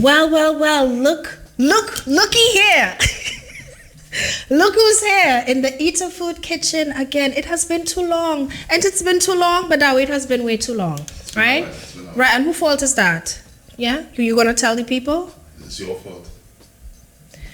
Well, looky here. Look who's here in the eatahfood kitchen again. It has been too long. And it's been too long, but now it has been way too long. Right? Right, and whose fault is that? Yeah? You gonna tell the people? It's your fault.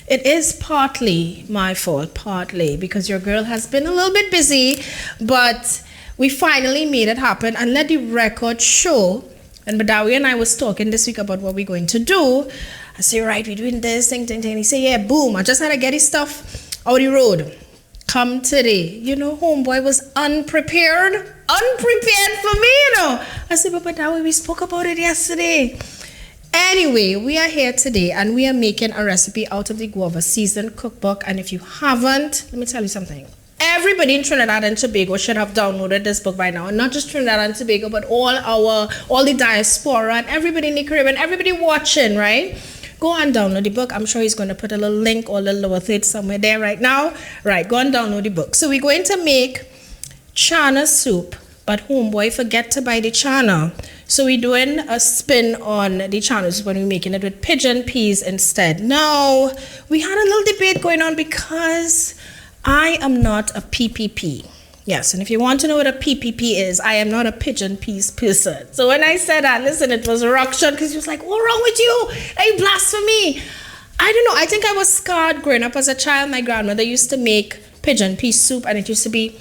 It is partly my fault, partly, because your girl has been a little bit busy, but we finally made it happen. And let the record show, and Baidawi and I was talking this week about what we're going to do. I say, right, we're doing this, thing. He say, yeah, boom, I just had to get his stuff out the road. Come today. You know, homeboy was unprepared for me, you know. I said, but Baidawi, we spoke about it yesterday. Anyway, we are here today and we are making a recipe out of the Guava seasoned cookbook. And if you haven't, let me tell you something. Everybody in Trinidad and Tobago should have downloaded this book by now. And not just Trinidad and Tobago, but all the diaspora and everybody in the Caribbean, everybody watching, right? Go and download the book. I'm sure he's going to put a little link or a little lower third somewhere there right now. Right, go and download the book. So we're going to make Channa soup, but homeboy forget to buy the Channa. So we're doing a spin on the Channa soup when we're making it with pigeon peas instead. Now, we had a little debate going on because I am not a PPP. Yes, and if you want to know what a PPP is, I am not a pigeon peas person. So when I said that, listen, it was a rock shot because he was like, what's wrong with you? Hey, blasphemy. I don't know. I think I was scarred growing up as a child. My grandmother used to make pigeon pea soup and it used to be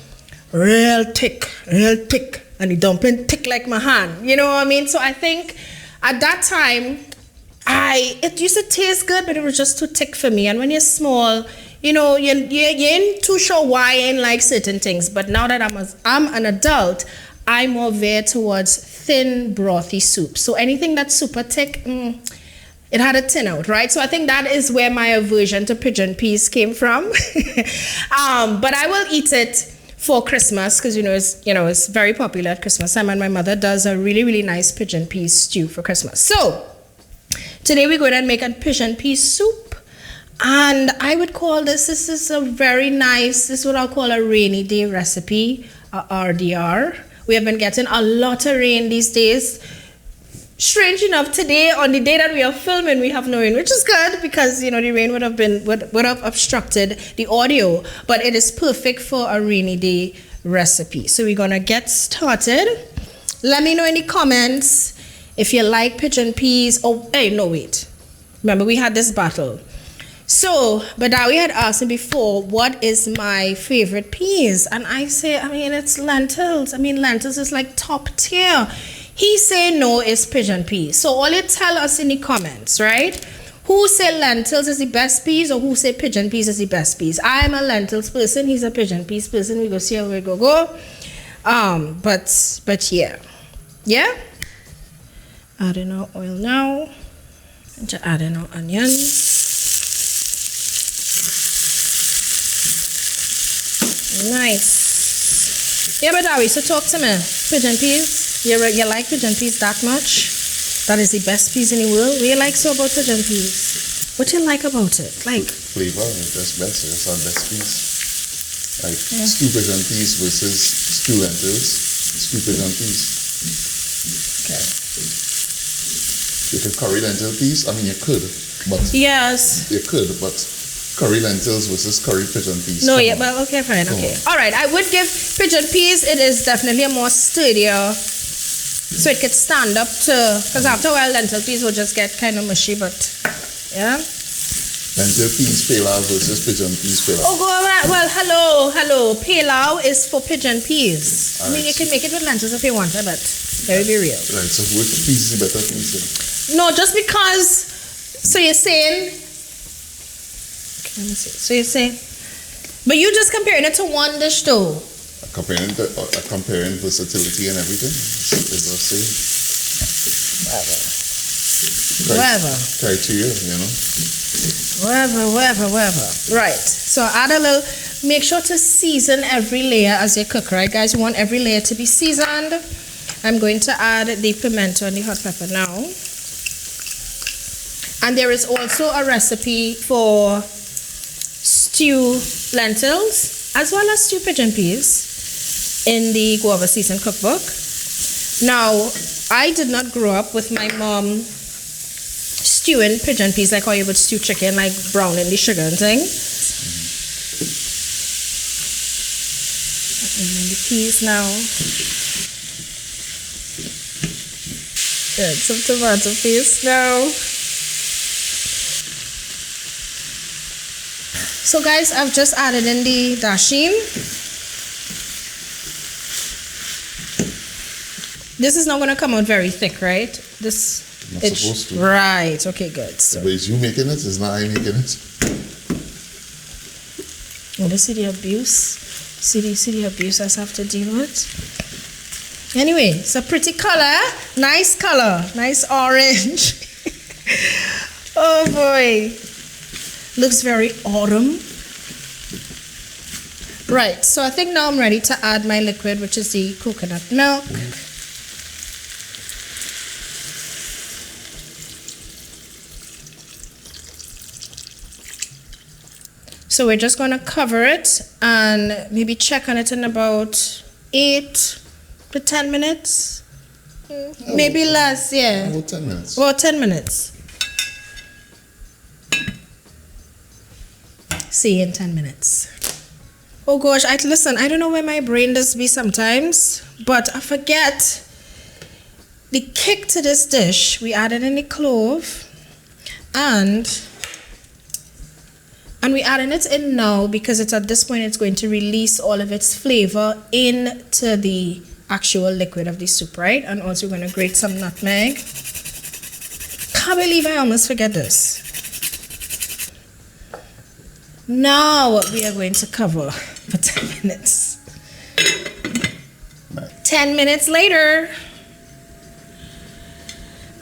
real thick. And the dumpling thick like my hand. You know what I mean? So I think at that time, it used to taste good, but it was just too thick for me. And when you're small, you know, you ain't too sure why I ain't like certain things. But now that I'm an adult, I'm more veer towards thin, brothy soup. So anything that's super thick, it had to thin out, right? So I think that is where my aversion to pigeon peas came from. But I will eat it for Christmas because it's very popular at Christmas time, and my mother does a really, really nice pigeon peas stew for Christmas. So today we're going to make a pigeon pea soup. And I would call this is a very nice, this is what I'll call a rainy day recipe, a RDR. We have been getting a lot of rain these days. Strange enough, today, on the day that we are filming, we have no rain, which is good because, the rain would have obstructed the audio. But it is perfect for a rainy day recipe. So we're going to get started. Let me know in the comments if you like pigeon peas. Oh, hey, no, wait. Remember, we had this battle. So, Baidawi had asked me before, what is my favorite peas? And I say, it's lentils. Lentils is like top tier. He say no, it's pigeon peas. So all you tell us in the comments, right? Who say lentils is the best peas or who say pigeon peas is the best peas? I'm a lentils person. He's a pigeon peas person. We go see how we go. But yeah. Yeah? Adding our oil now. Just adding our onions. Nice. Yeah, Baidawi, so talk to me. Pigeon peas? You like pigeon peas that much? That is the best peas in the world? What do you like so about pigeon peas? What do you like about it? Like flavor, that's best. It's our best peas. Like stew pigeon peas versus stew lentils. Stew pigeon peas. Okay. You could curry lentil peas. You could, but yes. You could, but curry lentils versus curry pigeon peas. No, yeah, well, okay, fine, okay. All right, I would give pigeon peas, it is definitely a more sturdier, so it could stand up to, because after a while, lentil peas will just get kind of mushy, but, yeah. Lentil peas pilau versus pigeon peas pilau. Oh, well, hello. Pilau is for pigeon peas. You can make it with lentils if you want, but let me be real. Right, so which peas is better peas? No, just because, so you're saying, let me see. So you say, but you just comparing it to one dish though. Comparing versatility and everything. Is the same. Whatever. Criteria, Whatever. Right. So add a little. Make sure to season every layer as you cook, right, guys? You want every layer to be seasoned. I'm going to add the pimento and the hot pepper now. And there is also a recipe for stew lentils as well as stew pigeon peas in the Guava season cookbook. Now, I did not grow up with my mom stewing pigeon peas like how you would stew chicken, like browning the sugar and thing. And the peas now. Add some tomato paste now. So guys, I've just added in the dasheen. This is not going to come out very thick, right? This not supposed to. Right. Okay, good. So. But it's you making it, it's not I making it. Oh, this is the abuse. See the abuse I have to deal with. Anyway, it's a pretty color. Nice color. Nice orange. Oh boy. Looks very autumn. Right, so I think now I'm ready to add my liquid, which is the coconut milk. So we're just going to cover it and maybe check on it in about 8 to 10 minutes. Maybe less, yeah. About 10 minutes. About 10 minutes. See you in 10 minutes. Oh gosh, listen, I don't know where my brain does be sometimes, but I forget the kick to this dish. We added in the clove and we're adding it in now because it's at this point it's going to release all of its flavor into the actual liquid of the soup, right? And also we're going to grate some nutmeg. Can't believe I almost forget this. Now we are going to cover for 10 minutes. 10 minutes later.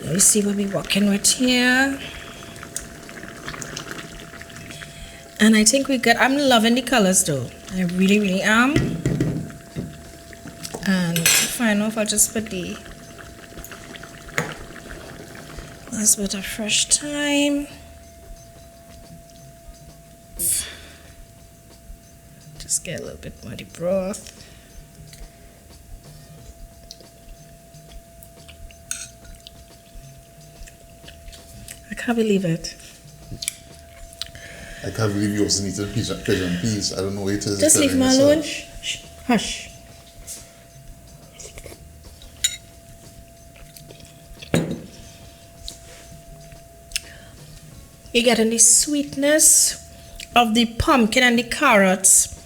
Let me see what we're working with here. And I think we're good. I'm loving the colors though. I really, really am. And to find off, I'll just put the last bit of fresh thyme. Just get a little bit more of the broth. I can't believe it. I can't believe you also eating pigeon peas. I don't know what it is. Just leave me alone. Shh. Hush. You're getting the sweetness of the pumpkin and the carrots.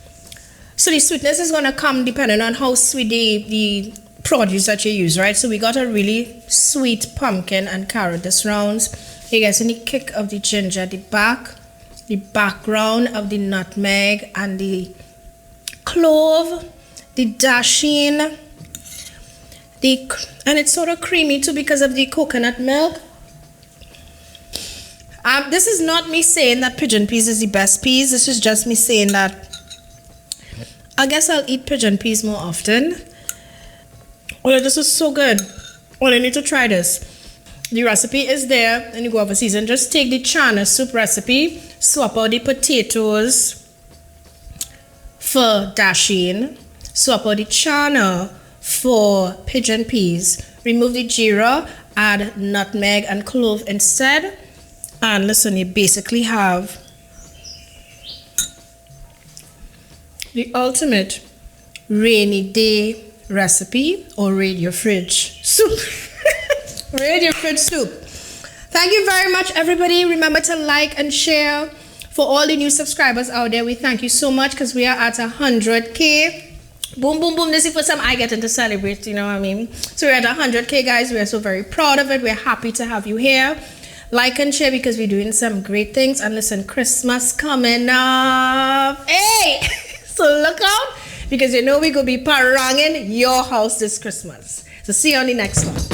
So the sweetness is going to come depending on how sweet the produce that you use, right? So we got a really sweet pumpkin and carrot this round. You guys see the kick of the ginger, the background of the nutmeg and the clove, the dasheen, and it's sort of creamy too because of the coconut milk. This is not me saying that pigeon peas is the best peas. This is just me saying that I guess I'll eat pigeon peas more often. Oh, this is so good. Oh, I need to try this. The recipe is there in the Guava season. Just take the Channa Soup Recipe, swap out the potatoes for dasheen, swap out the channa for pigeon peas, remove the jeera, add nutmeg and clove instead. And listen, you basically have the ultimate rainy day recipe or raid your fridge soup. Raid your fridge soup. Thank you very much, everybody. Remember to like and share. For all the new subscribers out there, we thank you so much because we are at 100K. Boom, boom, boom. This is the first time I get to celebrate, you know what I mean? So we're at 100K, guys. We are so very proud of it. We're happy to have you here. Like and share because we're doing some great things. And listen, Christmas coming up. Hey! So look out because you know we're going to be paranging your house this Christmas. So see you on the next one.